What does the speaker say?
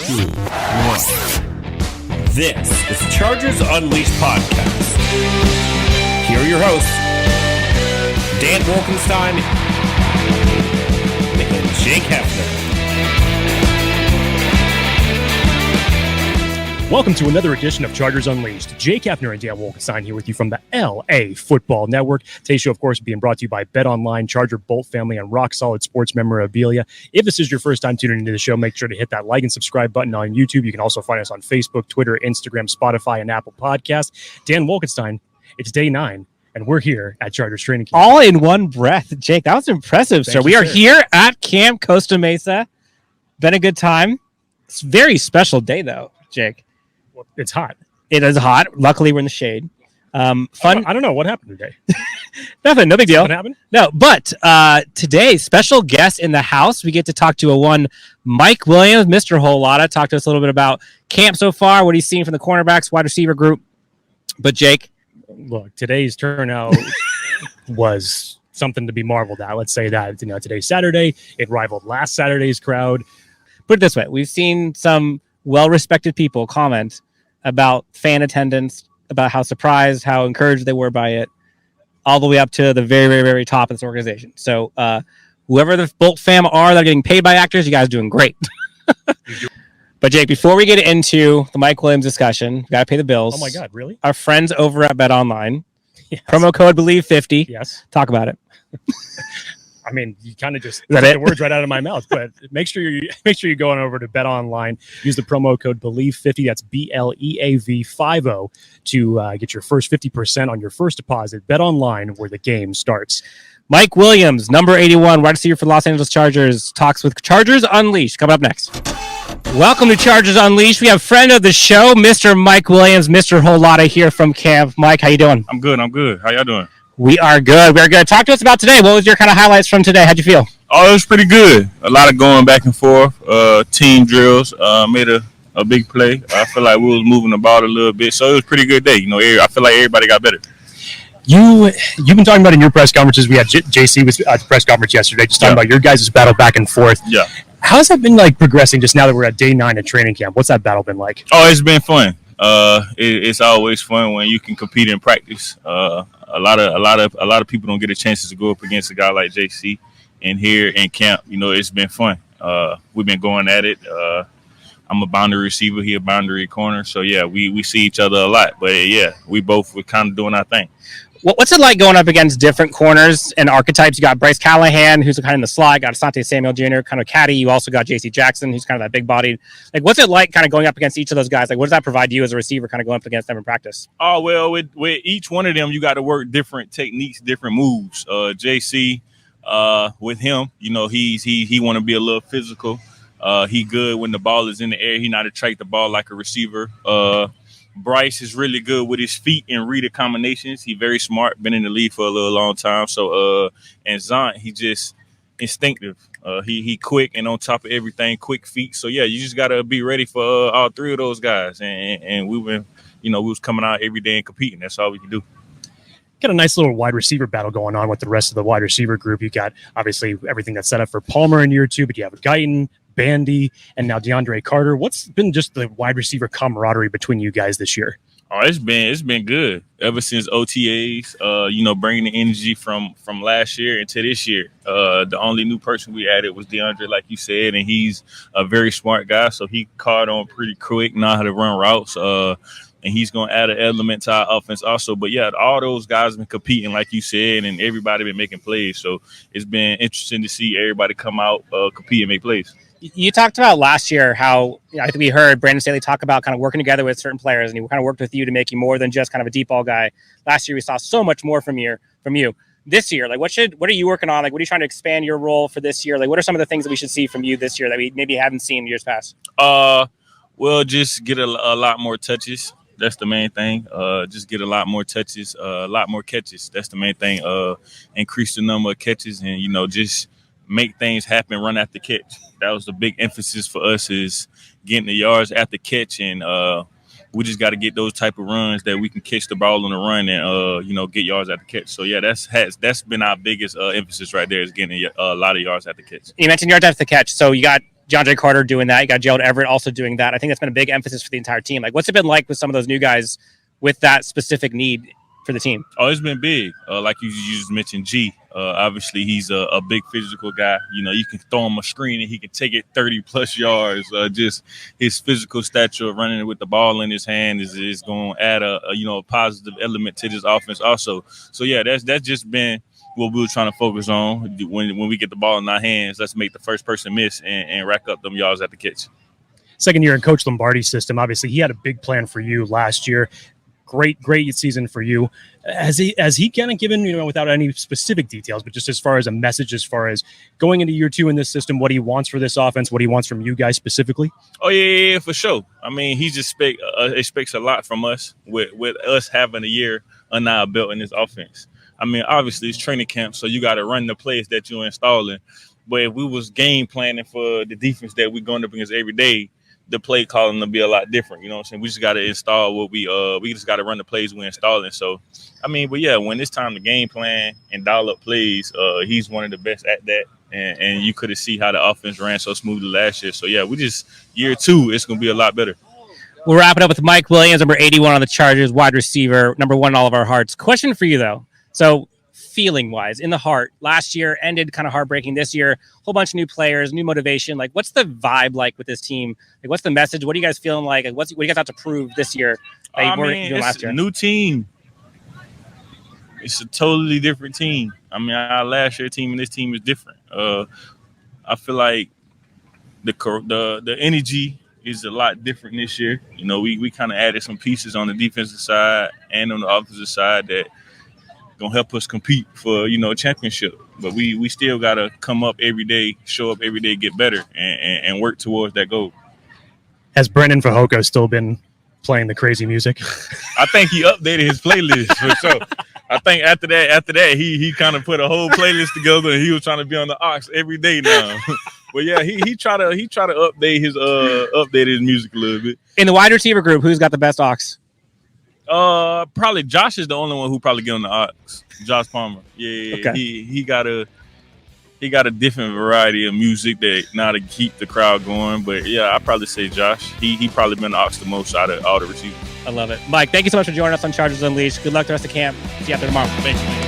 2, 1. This is Chargers Unleashed podcast. Here are your hosts, Dan Wolkenstein and Jake Hefner. Welcome to another edition of Chargers Unleashed. Jake Hefner and Dan Wolkenstein here with you from the LAFB Network. Today's show, of course, being brought to you by BetOnline, Charger Bolt Family, and Rock Solid Sports Memorabilia. If this is your first time tuning into the show, make sure to hit that like and subscribe button on YouTube. You can also find us on Facebook, Twitter, Instagram, Spotify, and Apple Podcasts. Dan Wolkenstein, it's day 9, and we're here at Chargers Training Camp. All in one breath. Jake, that was impressive, sir. We are here at Camp Costa Mesa. Been a good time. It's a very special day, though, Jake. Well, it's hot. It is hot. Luckily, we're in the shade. Fun. I don't know. What happened today? Nothing. No big deal. What happened? No, but today, special guest in the house. We get to talk to Mike Williams, Mr. Whole Lotta. Talk to us a little bit about camp so far, what he's seen from the cornerbacks, wide receiver group. But, Jake. Look, today's turnout was something to be marveled at. Let's say that. Today's Saturday. It rivaled last Saturday's crowd. Put it this way. We've seen some well-respected people comment about fan attendance, about how surprised, how encouraged they were by it, all the way up to the very, very, very top of this organization. So whoever the Bolt fam are that are getting paid by actors, you guys are doing great. But, Jake, before we get into the Mike Williams discussion, we got to pay the bills. Oh, my God, really? Our friends over at BetOnline, Yes. Promo code BELIEVE50. Yes. Talk about it. I mean, you kind of just took the words right out of my mouth. But make sure you're going over to BetOnline. Use the promo code BELIEVE50. That's BLEAV50 to get your first 50% on your first deposit. BetOnline, where the game starts. Mike Williams, number 81, wide receiver for the Los Angeles Chargers, talks with Chargers Unleashed. Coming up next. Welcome to Chargers Unleashed. We have friend of the show, Mr. Mike Williams, Mr. Whole Lotta here from camp. Mike, how you doing? I'm good. How y'all doing? We are good. We're good. Talk to us about today. What was your kind of highlights from today? How'd you feel? Oh, it was pretty good. A lot of going back and forth. Team drills. Made a big play. I feel like we was moving the ball a little bit. So it was a pretty good day. I feel like everybody got better. You've been talking about in your press conferences. We had JC was at the press conference yesterday, just talking about your guys' battle back and forth. Yeah. How's that been like progressing just now that we're at day 9 at training camp? What's that battle been like? Oh, it's been fun. It's always fun when you can compete in practice. A lot of people don't get a chance to go up against a guy like JC. And here in camp, it's been fun. We've been going at it. I'm a boundary receiver, he a boundary corner. So yeah, we see each other a lot. But yeah, we both were kind of doing our thing. What's it like going up against different corners and archetypes? You got Bryce Callahan, who's kind of in the slot. Got Asante Samuel Jr., kind of caddy. You also got J.C. Jackson, who's kind of that big-bodied. Like, what's it like kind of going up against each of those guys? Like, what does that provide you as a receiver kind of going up against them in practice? Oh, well, with each one of them, you got to work different techniques, different moves. J.C., with him, he want to be a little physical. He good when the ball is in the air. He not to track the ball like a receiver. Bryce is really good with his feet and read the combinations. He very smart, been in the league for a little long time. So, and Zant, he just instinctive. He quick and on top of everything, quick feet. So, yeah, you just got to be ready for all three of those guys. And we were, we was coming out every day and competing. That's all we can do. Got a nice little wide receiver battle going on with the rest of the wide receiver group. You got, obviously, everything that's set up for Palmer in year 2, but you have Guyton, Bandy, and now DeAndre Carter. What's been just the wide receiver camaraderie between you guys this year? Oh, it's been good ever since OTAs. Bringing the energy from last year into this year. The only new person we added was DeAndre, like you said, and he's a very smart guy, so he caught on pretty quick, know how to run routes. And he's going to add an element to our offense also. But, yeah, all those guys have been competing, like you said, and everybody been making plays. So it's been interesting to see everybody come out, compete, and make plays. You talked about last year how I think we heard Brandon Staley talk about kind of working together with certain players, and he kind of worked with you to make you more than just kind of a deep ball guy. Last year, we saw so much more from you. This year, like what are you working on? Like, what are you trying to expand your role for this year? Like, what are some of the things that we should see from you this year that we maybe haven't seen in years past? Well, just get a lot more touches. That's the main thing. Just get a lot more touches, a lot more catches. That's the main thing. Increase the number of catches and, just make things happen, run after catch. That was the big emphasis for us, is getting the yards after catch. And we just got to get those type of runs that we can catch the ball on the run and, get yards after catch. So, yeah, that's been our biggest emphasis right there, is getting a lot of yards after catch. You mentioned yards after catch. So you got DeAndre Carter doing that. You got Gerald Everett also doing that. I think that's been a big emphasis for the entire team. Like, what's it been like with some of those new guys with that specific need for the team? Oh, it's been big. Like you just mentioned, G. Obviously, he's a big physical guy. You know, you can throw him a screen and he can take it 30-plus yards. Just his physical stature, running with the ball in his hand is going to add a positive element to this offense also. So, yeah, that's just been what we were trying to focus on. When we get the ball in our hands, let's make the first person miss and rack up them yards at the catch. Second year in Coach Lombardi's system, obviously he had a big plan for you last year. Great season for you. Has he kind of given, without any specific details, but just as far as a message, as far as going into year 2 in this system, what he wants for this offense, what he wants from you guys specifically? Oh, yeah, for sure. I mean, he just expects a lot from us with us having a year under our belt in this offense. I mean, obviously it's training camp, so you got to run the plays that you're installing. But if we was game planning for the defense that we're going up against every day, the play calling will be a lot different. You know what I'm saying? We just got to install what we just got to run the plays we're installing. So, I mean, but yeah, when it's time to game plan and dial up plays, he's one of the best at that. And you could have seen how the offense ran so smoothly last year. So, yeah, year 2, it's going to be a lot better. We'll wrap it up with Mike Williams, number 81 on the Chargers, wide receiver, number 1 in all of our hearts. Question for you, though. So, feeling-wise, in the heart, last year ended kind of heartbreaking. This year, whole bunch of new players, new motivation. Like, what's the vibe like with this team? Like, what's the message? What are you guys feeling like? What do you guys have to prove this year that you weren't doing last year? It's a new team. It's a totally different team. I mean, our last year team and this team is different. I feel like the energy is a lot different this year. You know, we kind of added some pieces on the defensive side and on the offensive side that gonna help us compete for a championship. But we still gotta come up every day, show up every day, get better, and work towards that goal. Has Brendan Fajoko still been playing the crazy music? I think he updated his playlist for sure. I think after that he kind of put a whole playlist together and he was trying to be on the aux every day now. But yeah, he try to update his music a little bit. In the wide receiver group, who's got the best aux? Probably Josh is the only one who probably get on the aux. Josh Palmer. Yeah, okay. He got a different variety of music that now to keep the crowd going. But yeah, I'd probably say Josh. He probably been the aux the most out of all the receivers. I love it. Mike, thank you so much for joining us on Chargers Unleashed. Good luck the rest of camp. See you after tomorrow. Thank you.